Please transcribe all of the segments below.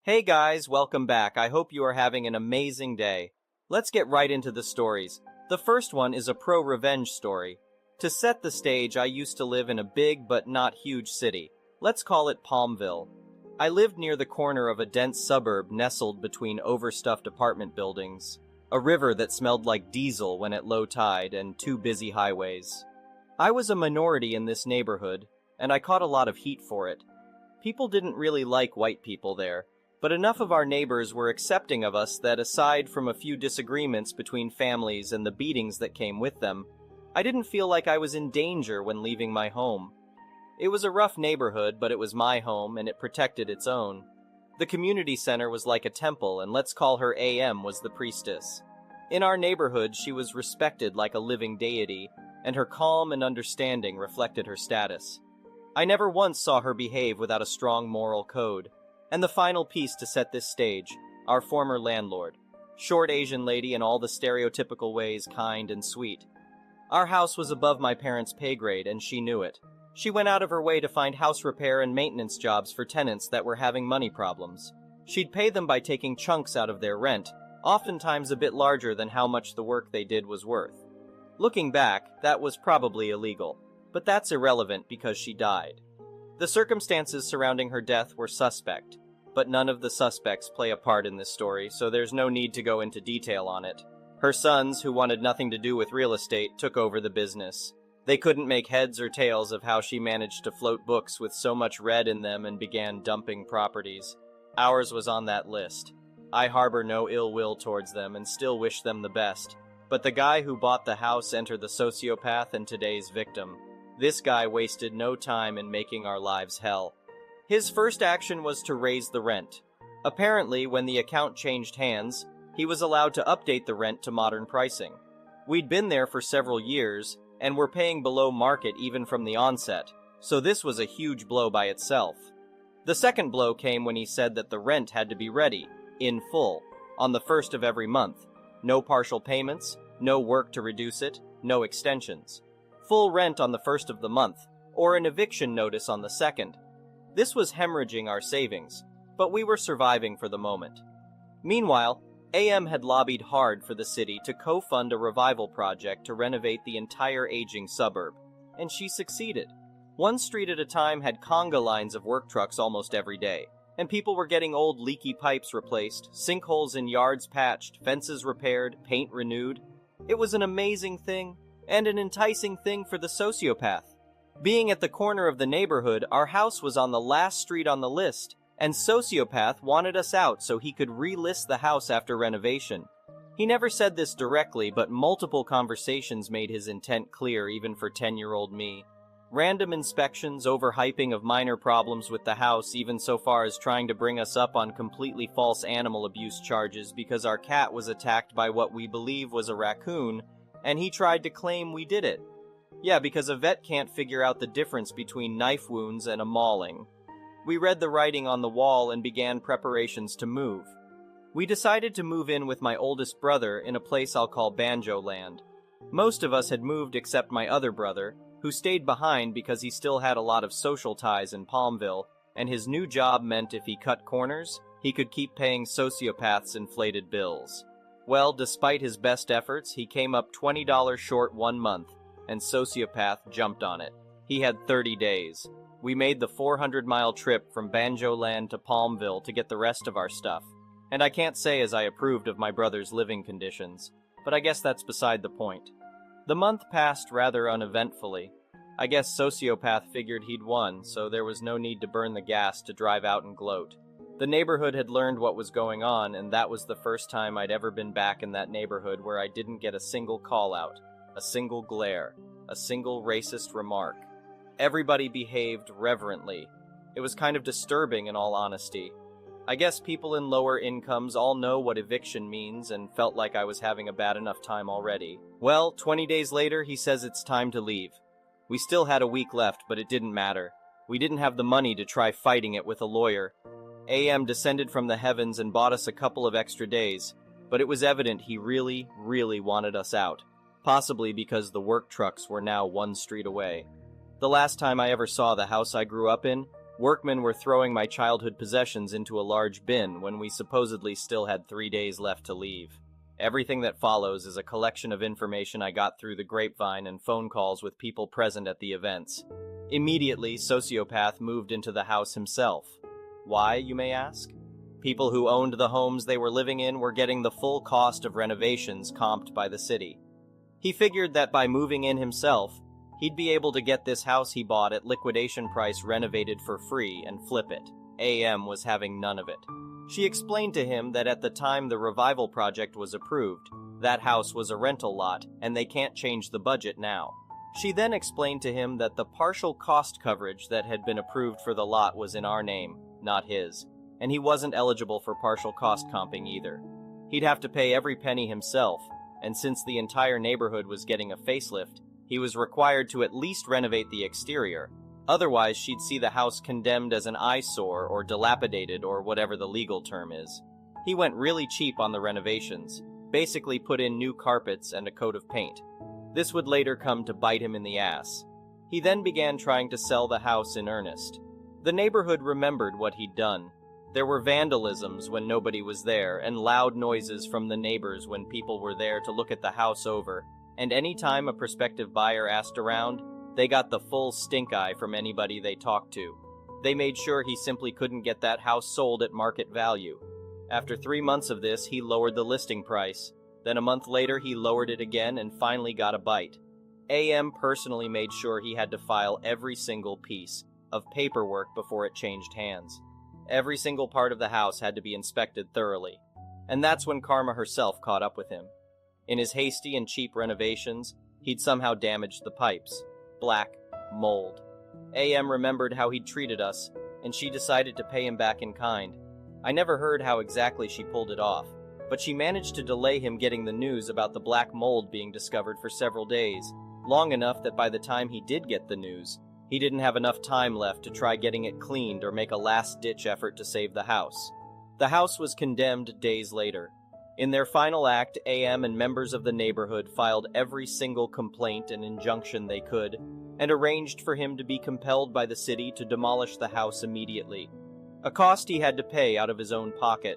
Hey guys, welcome back. I hope you are having an amazing day. Let's get right into the stories. The first one is a pro-revenge story. To set the stage, I used to live in a big but not huge city. Let's call it Palmville. I lived near the corner of a dense suburb nestled between overstuffed apartment buildings, a river that smelled like diesel when at low tide, and two busy highways. I was a minority in this neighborhood, and I caught a lot of heat for it. People didn't really like white people there, but enough of our neighbors were accepting of us that aside from a few disagreements between families and the beatings that came with them, I didn't feel like I was in danger when leaving my home. It was a rough neighborhood, but it was my home and it protected its own. The community center was like a temple, and let's call her AM was the priestess. In our neighborhood, she was respected like a living deity, and her calm and understanding reflected her status. I never once saw her behave without a strong moral code. And the final piece to set this stage, our former landlord. Short Asian lady in all the stereotypical ways, kind and sweet. Our house was above my parents' pay grade, and she knew it. She went out of her way to find house repair and maintenance jobs for tenants that were having money problems. She'd pay them by taking chunks out of their rent, oftentimes a bit larger than how much the work they did was worth. Looking back, that was probably illegal, but that's irrelevant because she died. The circumstances surrounding her death were suspect, but none of the suspects play a part in this story, so there's no need to go into detail on it. Her sons, who wanted nothing to do with real estate, took over the business. They couldn't make heads or tails of how she managed to float books with so much red in them and began dumping properties. Ours was on that list. I harbor no ill will towards them and still wish them the best. But the guy who bought the house entered the sociopath and today's victim. This guy wasted no time in making our lives hell. His first action was to raise the rent. Apparently, when the account changed hands, he was allowed to update the rent to modern pricing. We'd been there for several years, and were paying below market even from the onset, so this was a huge blow by itself. The second blow came when he said that the rent had to be ready, in full, on the first of every month. No partial payments, no work to reduce it, no extensions. Full rent on the first of the month, or an eviction notice on the second. This was hemorrhaging our savings, but we were surviving for the moment. Meanwhile, AM had lobbied hard for the city to co-fund a revival project to renovate the entire aging suburb, and she succeeded. One street at a time had conga lines of work trucks almost every day, and people were getting old leaky pipes replaced, sinkholes in yards patched, fences repaired, paint renewed. It was an amazing thing, and an enticing thing for the sociopath. Being at the corner of the neighborhood, our house was on the last street on the list, and Sociopath wanted us out so he could relist the house after renovation. He never said this directly, but multiple conversations made his intent clear even for 10-year-old me. Random inspections, overhyping of minor problems with the house, even so far as trying to bring us up on completely false animal abuse charges because our cat was attacked by what we believe was a raccoon, and he tried to claim we did it. Yeah, because a vet can't figure out the difference between knife wounds and a mauling. We read the writing on the wall and began preparations to move. We decided to move in with my oldest brother in a place I'll call Banjo Land. Most of us had moved except my other brother, who stayed behind because he still had a lot of social ties in Palmville, and his new job meant if he cut corners, he could keep paying sociopaths inflated bills. Well, despite his best efforts, he came up $20 short 1 month, and Sociopath jumped on it. He had 30 days. We made the 400-mile trip from Banjo Land to Palmville to get the rest of our stuff. And I can't say as I approved of my brother's living conditions, but I guess that's beside the point. The month passed rather uneventfully. I guess Sociopath figured he'd won, so there was no need to burn the gas to drive out and gloat. The neighborhood had learned what was going on, and that was the first time I'd ever been back in that neighborhood where I didn't get a single call-out, a single glare, a single racist remark. Everybody behaved reverently. It was kind of disturbing in all honesty. I guess people in lower incomes all know what eviction means and felt like I was having a bad enough time already. Well, 20 days later, he says it's time to leave. We still had a week left, but it didn't matter. We didn't have the money to try fighting it with a lawyer. AM descended from the heavens and bought us a couple of extra days, but it was evident he really, really wanted us out. Possibly because the work trucks were now 1 street away. The last time I ever saw the house I grew up in, Workmen were throwing my childhood possessions into a large bin when we supposedly still had 3 days left to leave. Everything that follows is a collection of information I got through the grapevine and phone calls with people present at the events. Immediately, Sociopath moved into the house himself. Why, you may ask? People who owned the homes they were living in were getting the full cost of renovations comped by the city. He figured that by moving in himself, he'd be able to get this house he bought at liquidation price renovated for free and flip it. AM was having none of it. She explained to him that at the time the revival project was approved, that house was a rental lot and they can't change the budget now. She then explained to him that the partial cost coverage that had been approved for the lot was in our name, not his, and he wasn't eligible for partial cost comping either. He'd have to pay every penny himself, and since the entire neighborhood was getting a facelift, he was required to at least renovate the exterior. Otherwise, she'd see the house condemned as an eyesore or dilapidated or whatever the legal term is. He went really cheap on the renovations, basically put in new carpets and a coat of paint. This would later come to bite him in the ass. He then began trying to sell the house in earnest. The neighborhood remembered what he'd done. There were vandalisms when nobody was there, and loud noises from the neighbors when people were there to look at the house over. And any time a prospective buyer asked around, they got the full stink eye from anybody they talked to. They made sure he simply couldn't get that house sold at market value. After 3 months of this, he lowered the listing price. Then a month later, he lowered it again and finally got a bite. AM personally made sure he had to file every single piece of paperwork before it changed hands. Every single part of the house had to be inspected thoroughly. And that's when Karma herself caught up with him. In his hasty and cheap renovations, he'd somehow damaged the pipes. Black mold. AM remembered how he'd treated us, and she decided to pay him back in kind. I never heard how exactly she pulled it off, but she managed to delay him getting the news about the black mold being discovered for several days, long enough that by the time he did get the news, he didn't have enough time left to try getting it cleaned or make a last-ditch effort to save the house. The house was condemned days later. In their final act, AM and members of the neighborhood filed every single complaint and injunction they could, and arranged for him to be compelled by the city to demolish the house immediately, a cost he had to pay out of his own pocket.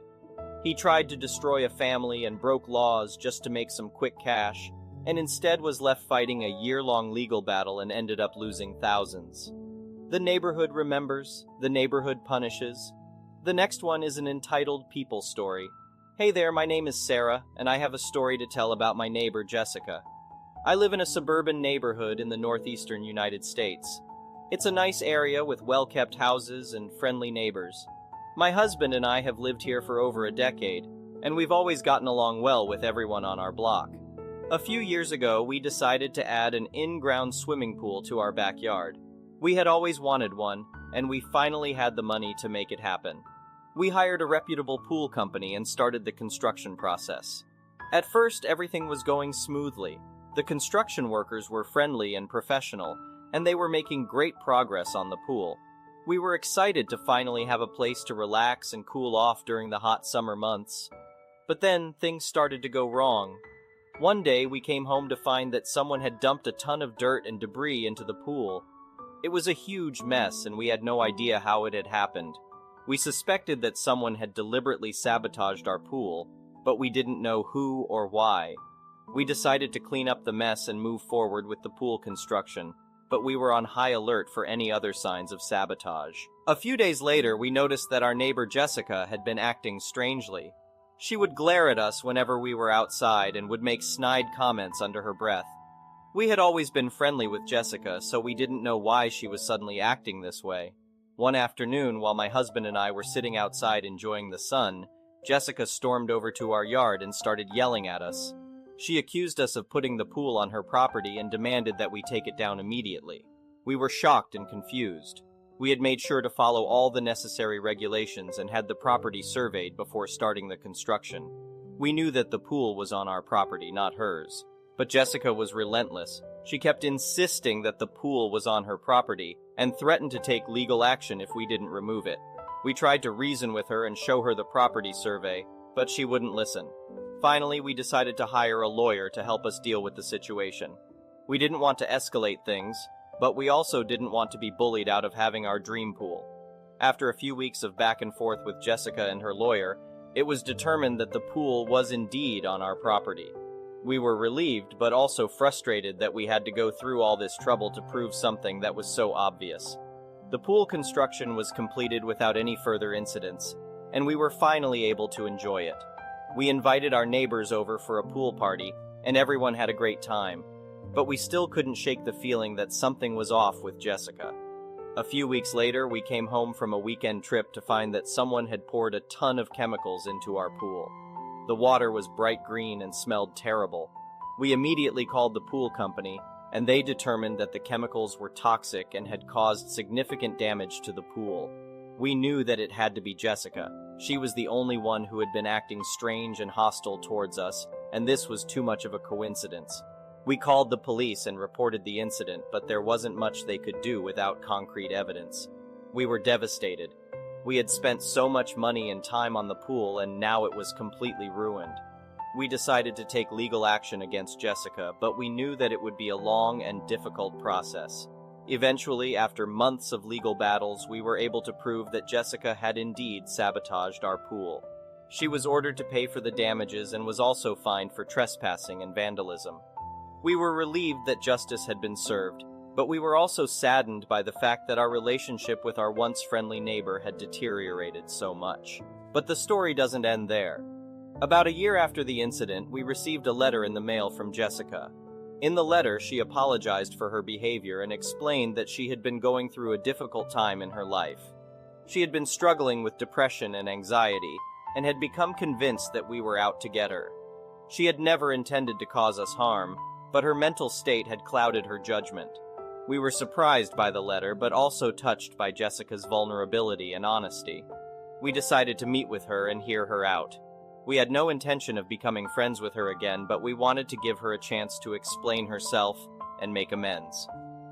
He tried to destroy a family and broke laws just to make some quick cash, and instead was left fighting a year-long legal battle and ended up losing thousands. The neighborhood remembers, the neighborhood punishes. The next one is an entitled people story. Hey there, my name is Sarah, and I have a story to tell about my neighbor Jessica. I live in a suburban neighborhood in the northeastern United States. It's a nice area with well-kept houses and friendly neighbors. My husband and I have lived here for over a decade, and we've always gotten along well with everyone on our block. A few years ago, we decided to add an in-ground swimming pool to our backyard. We had always wanted one, and we finally had the money to make it happen. We hired a reputable pool company and started the construction process. At first, everything was going smoothly. The construction workers were friendly and professional, and they were making great progress on the pool. We were excited to finally have a place to relax and cool off during the hot summer months. But then, things started to go wrong. One day, we came home to find that someone had dumped a ton of dirt and debris into the pool. It was a huge mess, and we had no idea how it had happened. We suspected that someone had deliberately sabotaged our pool, but we didn't know who or why. We decided to clean up the mess and move forward with the pool construction, but we were on high alert for any other signs of sabotage. A few days later, we noticed that our neighbor Jessica had been acting strangely. She would glare at us whenever we were outside and would make snide comments under her breath. We had always been friendly with Jessica, so we didn't know why she was suddenly acting this way. One afternoon, while my husband and I were sitting outside enjoying the sun, Jessica stormed over to our yard and started yelling at us. She accused us of putting the pool on her property and demanded that we take it down immediately. We were shocked and confused. We had made sure to follow all the necessary regulations and had the property surveyed before starting the construction. We knew that the pool was on our property, not hers. But Jessica was relentless. She kept insisting that the pool was on her property and threatened to take legal action if we didn't remove it. We tried to reason with her and show her the property survey, but she wouldn't listen. Finally, we decided to hire a lawyer to help us deal with the situation. We didn't want to escalate things, but we also didn't want to be bullied out of having our dream pool. After a few weeks of back and forth with Jessica and her lawyer, it was determined that the pool was indeed on our property. We were relieved, but also frustrated that we had to go through all this trouble to prove something that was so obvious. The pool construction was completed without any further incidents, and we were finally able to enjoy it. We invited our neighbors over for a pool party, and everyone had a great time. But we still couldn't shake the feeling that something was off with Jessica. A few weeks later, we came home from a weekend trip to find that someone had poured a ton of chemicals into our pool. The water was bright green and smelled terrible. We immediately called the pool company, and they determined that the chemicals were toxic and had caused significant damage to the pool. We knew that it had to be Jessica. She was the only one who had been acting strange and hostile towards us, and this was too much of a coincidence. We called the police and reported the incident, but there wasn't much they could do without concrete evidence. We were devastated. We had spent so much money and time on the pool, and now it was completely ruined. We decided to take legal action against Jessica, but we knew that it would be a long and difficult process. Eventually, after months of legal battles, we were able to prove that Jessica had indeed sabotaged our pool. She was ordered to pay for the damages and was also fined for trespassing and vandalism. We were relieved that justice had been served, but we were also saddened by the fact that our relationship with our once friendly neighbor had deteriorated so much. But the story doesn't end there. About a year after the incident, we received a letter in the mail from Jessica. In the letter, she apologized for her behavior and explained that she had been going through a difficult time in her life. She had been struggling with depression and anxiety, and had become convinced that we were out to get her. She had never intended to cause us harm, but her mental state had clouded her judgment. We were surprised by the letter, but also touched by Jessica's vulnerability and honesty. We decided to meet with her and hear her out. We had no intention of becoming friends with her again, but we wanted to give her a chance to explain herself and make amends.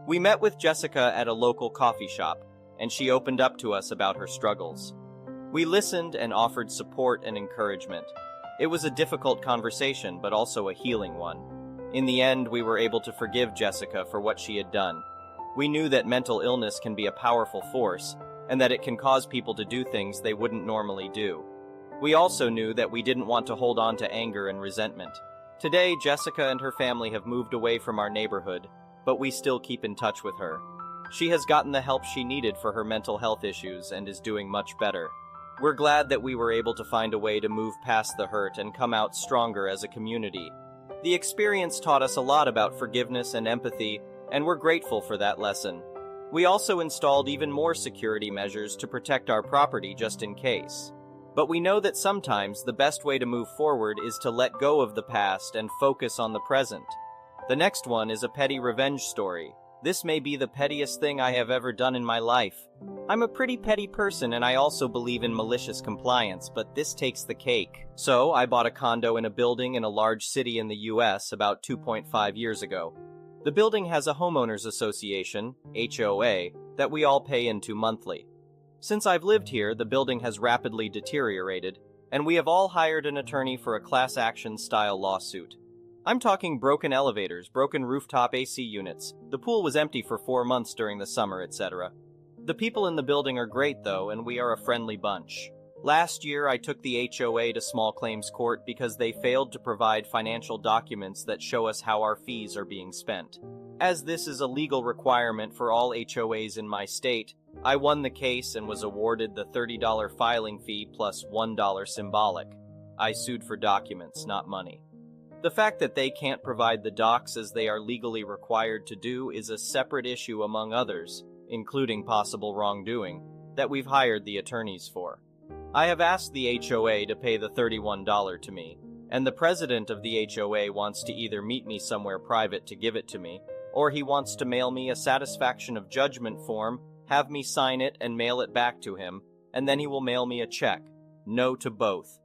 We met with Jessica at a local coffee shop, and she opened up to us about her struggles. We listened and offered support and encouragement. It was a difficult conversation, but also a healing one. In the end, we were able to forgive Jessica for what she had done. We knew that mental illness can be a powerful force, and that it can cause people to do things they wouldn't normally do. We also knew that we didn't want to hold on to anger and resentment. Today, Jessica and her family have moved away from our neighborhood, but we still keep in touch with her. She has gotten the help she needed for her mental health issues and is doing much better. We're glad that we were able to find a way to move past the hurt and come out stronger as a community. The experience taught us a lot about forgiveness and empathy, and we're grateful for that lesson. We also installed even more security measures to protect our property just in case. But we know that sometimes the best way to move forward is to let go of the past and focus on the present. The next one is a petty revenge story. This may be the pettiest thing I have ever done in my life. I'm a pretty petty person, and I also believe in malicious compliance, but this takes the cake. So, I bought a condo in a building in a large city in the US about 2.5 years ago. The building has a homeowners association, HOA, that we all pay into monthly. Since I've lived here, the building has rapidly deteriorated, and we have all hired an attorney for a class action style lawsuit. I'm talking broken elevators, broken rooftop AC units. The pool was empty for 4 months during the summer, etc. The people in the building are great though, and we are a friendly bunch. Last year, I took the HOA to small claims court because they failed to provide financial documents that show us how our fees are being spent. As this is a legal requirement for all HOAs in my state, I won the case and was awarded the $30 filing fee plus $1 symbolic. I sued for documents, not money. The fact that they can't provide the docs as they are legally required to do is a separate issue among others, including possible wrongdoing, that we've hired the attorneys for. I have asked the HOA to pay the $31 to me, and the president of the HOA wants to either meet me somewhere private to give it to me, or he wants to mail me a satisfaction of judgment form, have me sign it and mail it back to him, and then he will mail me a check. No to both.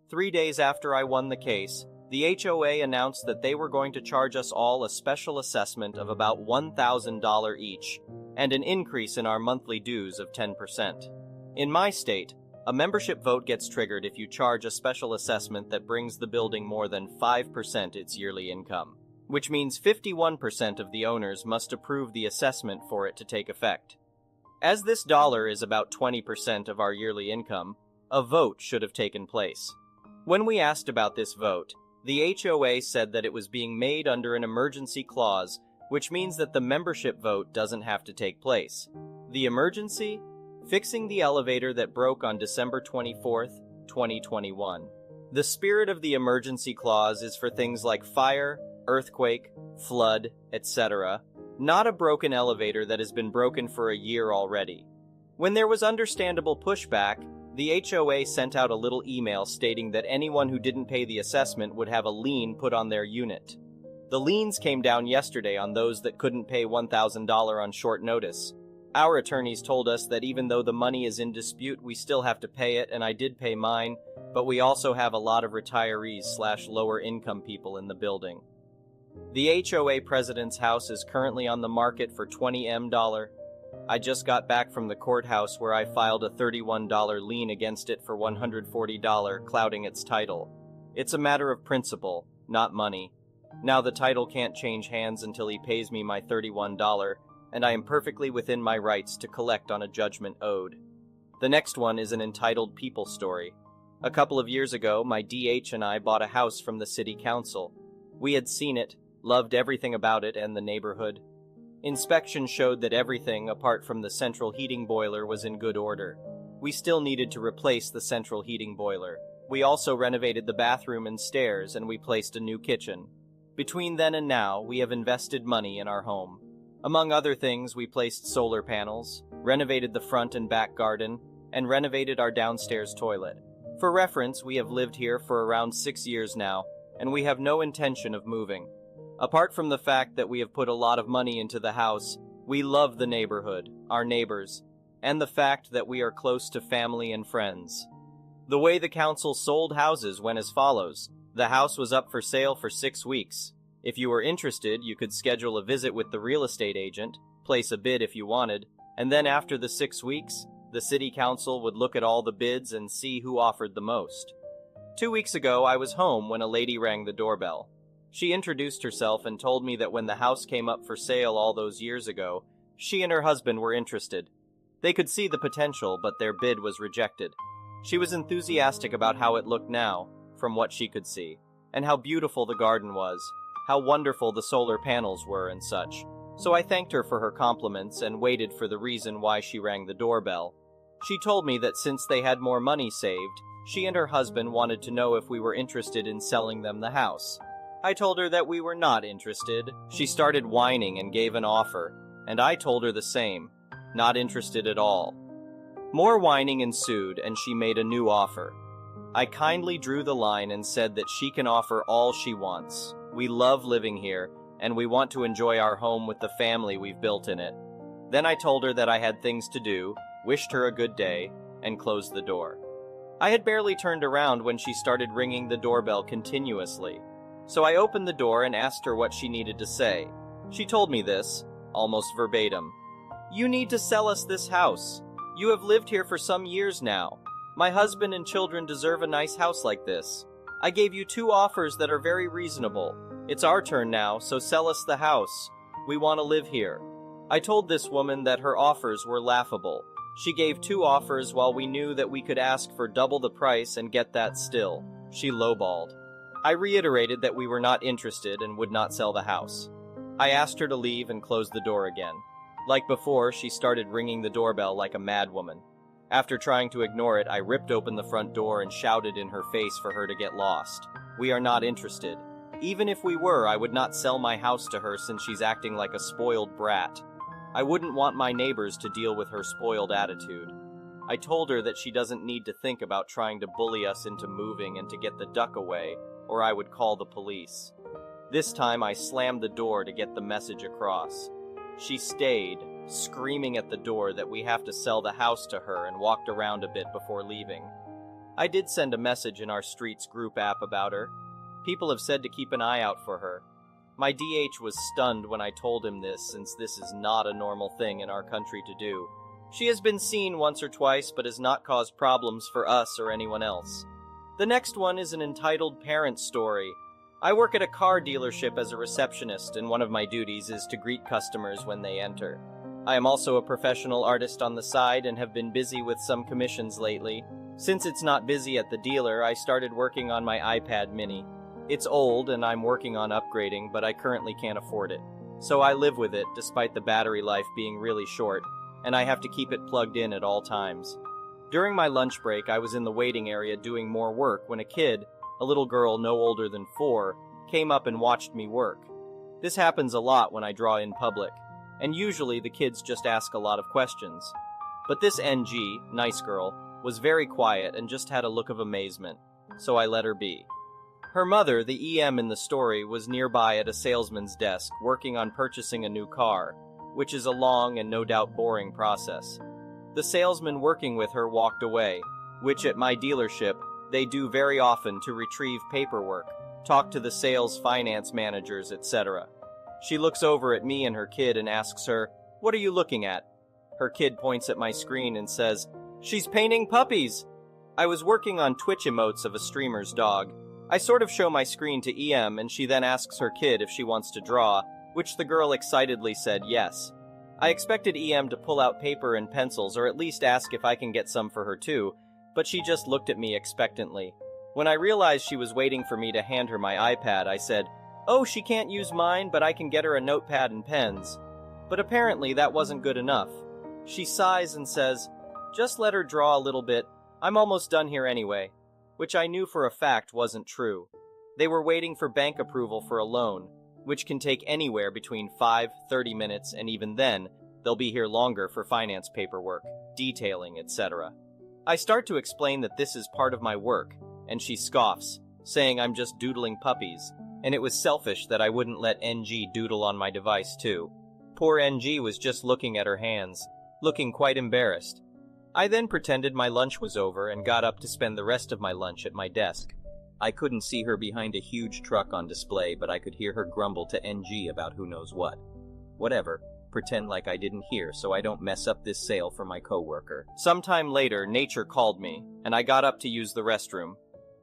3 days after I won the case, the HOA announced that they were going to charge us all a special assessment of about $1,000 each, and an increase in our monthly dues of 10%. In my state, a membership vote gets triggered if you charge a special assessment that brings the building more than 5% its yearly income, which means 51% of the owners must approve the assessment for it to take effect. As this dollar is about 20% of our yearly income, a vote should have taken place. When we asked about this vote, the HOA said that it was being made under an emergency clause, which means that the membership vote doesn't have to take place. The emergency? Fixing the elevator that broke on December 24th, 2021. The spirit of the emergency clause is for things like fire, earthquake, flood, etc., not a broken elevator that has been broken for a year already. When there was understandable pushback, the HOA sent out a little email stating that anyone who didn't pay the assessment would have a lien put on their unit. The liens came down yesterday on those that couldn't pay $1,000 on short notice. Our attorneys told us that even though the money is in dispute, we still have to pay it, and I did pay mine, but we also have a lot of retirees/lower income people in the building. The HOA president's house is currently on the market for $20 million. I just got back from the courthouse where I filed a $31 lien against it for $140, clouding its title. It's a matter of principle, not money. Now the title can't change hands until he pays me my $31, and I am perfectly within my rights to collect on a judgment owed. The next one is an entitled people story. A couple of years ago, my DH and I bought a house from the city council. We had seen it, loved everything about it and the neighborhood. Inspection showed that everything, apart from the central heating boiler, was in good order. We still needed to replace the central heating boiler. We also renovated the bathroom and stairs, and we placed a new kitchen. Between then and now, we have invested money in our home. Among other things, we placed solar panels, renovated the front and back garden, and renovated our downstairs toilet. For reference, we have lived here for around 6 years now, and we have no intention of moving. Apart from the fact that we have put a lot of money into the house, we love the neighborhood, our neighbors, and the fact that we are close to family and friends. The way the council sold houses went as follows. The house was up for sale for 6 weeks. If you were interested, you could schedule a visit with the real estate agent, place a bid if you wanted, and then after the 6 weeks, the city council would look at all the bids and see who offered the most. 2 weeks ago, I was home when a lady rang the doorbell. She introduced herself and told me that when the house came up for sale all those years ago, she and her husband were interested. They could see the potential, but their bid was rejected. She was enthusiastic about how it looked now, from what she could see, and how beautiful the garden was, how wonderful the solar panels were and such. So I thanked her for her compliments and waited for the reason why she rang the doorbell. She told me that since they had more money saved, she and her husband wanted to know if we were interested in selling them the house. I told her that we were not interested. She started whining and gave an offer, and I told her the same, not interested at all. More whining ensued, and she made a new offer. I kindly drew the line and said that she can offer all she wants. We love living here, and we want to enjoy our home with the family we've built in it. Then I told her that I had things to do, wished her a good day, and closed the door. I had barely turned around when she started ringing the doorbell continuously. So I opened the door and asked her what she needed to say. She told me this, almost verbatim. "You need to sell us this house. You have lived here for some years now. My husband and children deserve a nice house like this. I gave you 2 offers that are very reasonable. It's our turn now, so sell us the house. We want to live here." I told this woman that her offers were laughable. She gave 2 offers while we knew that we could ask for double the price and get that still. She lowballed. I reiterated that we were not interested and would not sell the house. I asked her to leave and closed the door again. Like before, she started ringing the doorbell like a madwoman. After trying to ignore it, I ripped open the front door and shouted in her face for her to get lost. We are not interested. Even if we were, I would not sell my house to her since she's acting like a spoiled brat. I wouldn't want my neighbors to deal with her spoiled attitude. I told her that she doesn't need to think about trying to bully us into moving and to get the duck away, or I would call the police. This time I slammed the door to get the message across. She stayed, screaming at the door that we have to sell the house to her, and walked around a bit before leaving. I did send a message in our streets group app about her. People have said to keep an eye out for her. My DH was stunned when I told him this, since this is not a normal thing in our country to do. She has been seen once or twice, but has not caused problems for us or anyone else. The next one is an entitled parent story. I work at a car dealership as a receptionist, and one of my duties is to greet customers when they enter. I am also a professional artist on the side and have been busy with some commissions lately. Since it's not busy at the dealer, I started working on my iPad mini. It's old and I'm working on upgrading, but I currently can't afford it. So I live with it despite the battery life being really short, and I have to keep it plugged in at all times. During my lunch break, I was in the waiting area doing more work when a kid, a little girl no older than 4, came up and watched me work. This happens a lot when I draw in public, and usually the kids just ask a lot of questions. But this NG, nice girl, was very quiet and just had a look of amazement, so I let her be. Her mother, the EM in the story, was nearby at a salesman's desk working on purchasing a new car, which is a long and no doubt boring process. The salesman working with her walked away, which at my dealership, they do very often to retrieve paperwork, talk to the sales finance managers, etc. She looks over at me and her kid and asks her, "What are you looking at?" Her kid points at my screen and says, "She's painting puppies!" I was working on Twitch emotes of a streamer's dog. I sort of show my screen to EM and she then asks her kid if she wants to draw, which the girl excitedly said yes. I expected EM to pull out paper and pencils or at least ask if I can get some for her too, but she just looked at me expectantly. When I realized she was waiting for me to hand her my iPad, I said, "Oh, she can't use mine, but I can get her a notepad and pens." But apparently that wasn't good enough. She sighs and says, "Just let her draw a little bit. I'm almost done here anyway," which I knew for a fact wasn't true. They were waiting for bank approval for a loan, which can take anywhere between 5-30 minutes, and even then, they'll be here longer for finance paperwork, detailing, etc. I start to explain that this is part of my work, and she scoffs, saying I'm just doodling puppies, and it was selfish that I wouldn't let NG doodle on my device too. Poor NG was just looking at her hands, looking quite embarrassed. I then pretended my lunch was over and got up to spend the rest of my lunch at my desk. I couldn't see her behind a huge truck on display, but I could hear her grumble to NG about who knows what. Whatever, pretend like I didn't hear so I don't mess up this sale for my coworker. Sometime later, Nature called me, and I got up to use the restroom.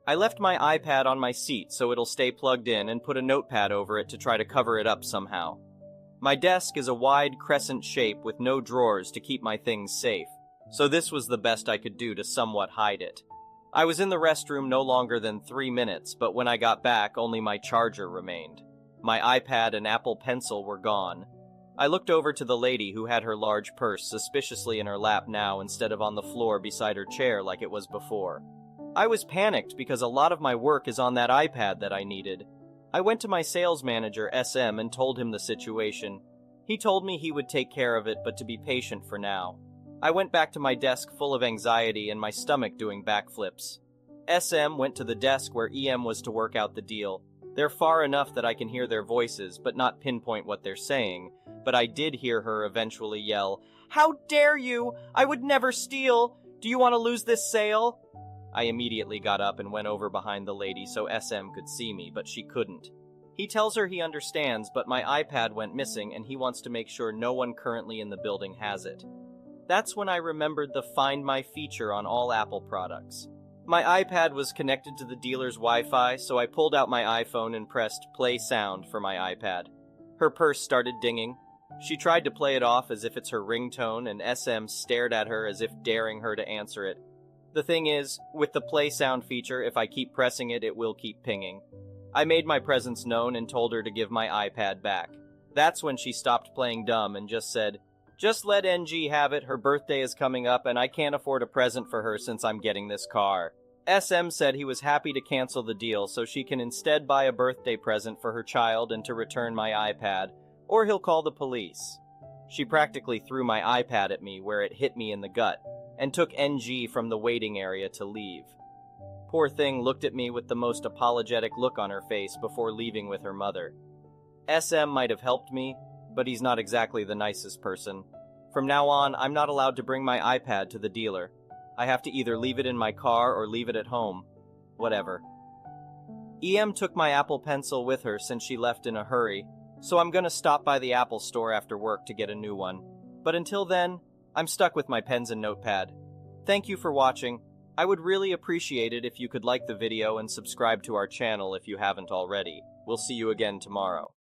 I left my iPad on my seat so it'll stay plugged in and put a notepad over it to try to cover it up somehow. My desk is a wide crescent shape with no drawers to keep my things safe, so this was the best I could do to somewhat hide it. I was in the restroom no longer than 3 minutes, but when I got back, only my charger remained. My iPad and Apple Pencil were gone. I looked over to the lady who had her large purse suspiciously in her lap now instead of on the floor beside her chair like it was before. I was panicked because a lot of my work is on that iPad that I needed. I went to my sales manager, SM, and told him the situation. He told me he would take care of it, but to be patient for now. I went back to my desk full of anxiety and my stomach doing backflips. SM went to the desk where EM was to work out the deal. They're far enough that I can hear their voices, but not pinpoint what they're saying. But I did hear her eventually yell, "How dare you! I would never steal! Do you want to lose this sale?" I immediately got up and went over behind the lady so SM could see me, but she couldn't. He tells her he understands, but my iPad went missing and he wants to make sure no one currently in the building has it. That's when I remembered the Find My feature on all Apple products. My iPad was connected to the dealer's Wi-Fi, so I pulled out my iPhone and pressed play sound for my iPad. Her purse started dinging. She tried to play it off as if it's her ringtone, and SM stared at her as if daring her to answer it. The thing is, with the play sound feature, if I keep pressing it, it will keep pinging. I made my presence known and told her to give my iPad back. That's when she stopped playing dumb and just said, "Just let NG have it, her birthday is coming up and I can't afford a present for her since I'm getting this car." SM said he was happy to cancel the deal so she can instead buy a birthday present for her child and to return my iPad, or he'll call the police. She practically threw my iPad at me where it hit me in the gut, and took NG from the waiting area to leave. Poor thing looked at me with the most apologetic look on her face before leaving with her mother. SM might have helped me, but he's not exactly the nicest person. From now on, I'm not allowed to bring my iPad to the dealer. I have to either leave it in my car or leave it at home. Whatever. EM took my Apple Pencil with her since she left in a hurry, so I'm gonna stop by the Apple store after work to get a new one. But until then, I'm stuck with my pens and notepad. Thank you for watching. I would really appreciate it if you could like the video and subscribe to our channel if you haven't already. We'll see you again tomorrow.